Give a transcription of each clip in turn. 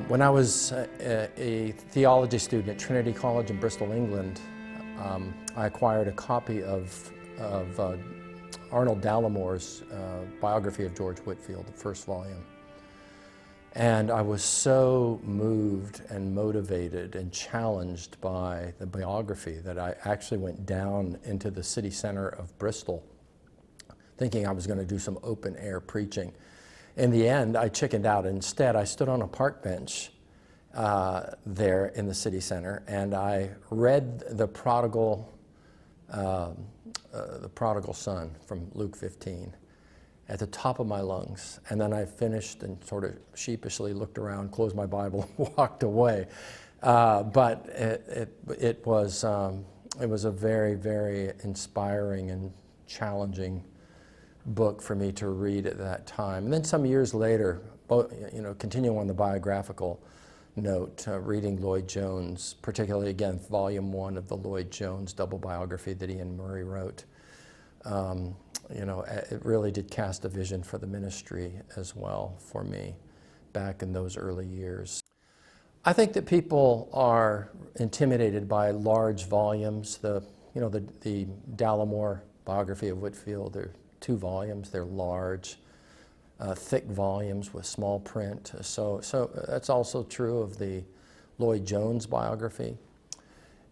When I was a theology student at Trinity College in Bristol, England, I acquired a copy of Arnold Dallamore's biography of George Whitefield, the first volume. And I was so moved and motivated and challenged by the biography that I actually went down into the city center of Bristol thinking I was going to do some open air preaching. In the end, I chickened out. Instead, I stood on a park bench there in the city center, and I read the prodigal son from Luke 15 at the top of my lungs. And then I finished and sort of sheepishly looked around, closed my Bible, and walked away. But it was a very, very inspiring and challenging book for me to read at that time. And then some years later, continuing on the biographical note, reading Lloyd Jones, particularly again, volume 1 of the Lloyd Jones double biography that Ian Murray wrote. It really did cast a vision for the ministry as well for me back in those early years. I think that people are intimidated by large volumes. The Dallamore biography of Whitefield, they're 2 volumes, they're large, thick volumes with small print. So that's also true of the Lloyd Jones biography.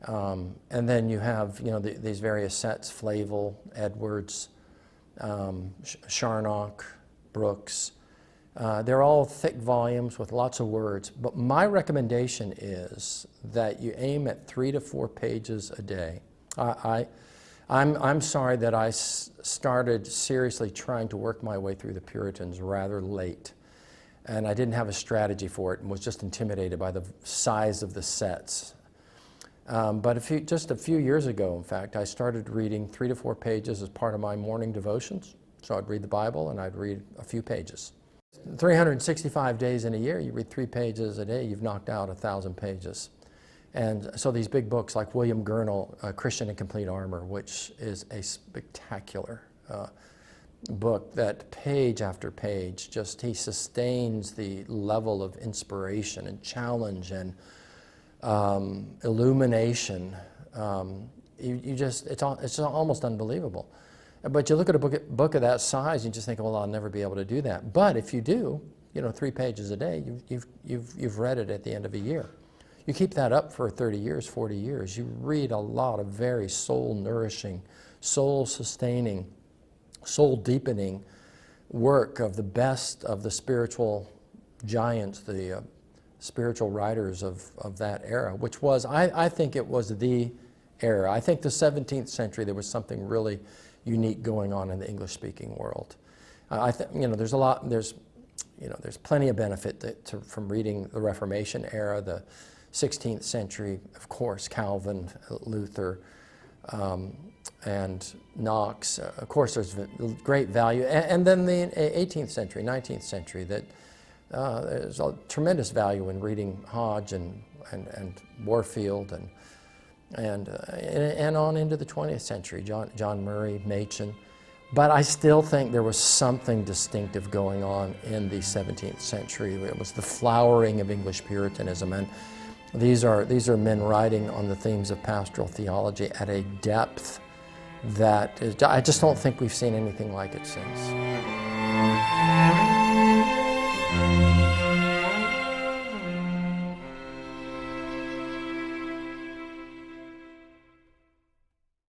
And then you have, these various sets, Flavel, Edwards, Charnock, Brooks. They're all thick volumes with lots of words, but my recommendation is that you aim at 3 to 4 pages a day. I'm sorry that I started seriously trying to work my way through the Puritans rather late, and I didn't have a strategy for it and was just intimidated by the size of the sets. But just a few years ago, in fact, I started reading 3 to 4 pages as part of my morning devotions. So I'd read the Bible and I'd read a few pages. 365 days in a year, you read 3 pages a day, you've knocked out 1,000 pages. And so these big books like William Gurnall, Christian in Complete Armor, which is a spectacular book that page after page, he sustains the level of inspiration and challenge and illumination. It's almost unbelievable. But you look at a book of that size, you just think, well, I'll never be able to do that. But if you do, 3 pages a day, you've read it at the end of a year. You keep that up for 30 years, 40 years, you read a lot of very soul-nourishing, soul-sustaining, soul-deepening work of the best of the spiritual giants, the spiritual writers of that era, which was, I think it was the era. I think the 17th century, there was something really unique going on in the English-speaking world. There's plenty of benefit from reading the Reformation era, the 16th century, of course, Calvin, Luther, and Knox. Of course, there's great value. And then the 18th century, 19th century, that there's a tremendous value in reading Hodge and Warfield and on into the 20th century, John Murray, Machen. But I still think there was something distinctive going on in the 17th century. It was the flowering of English Puritanism, and these are men writing on the themes of pastoral theology at a depth that I just don't think we've seen anything like it since.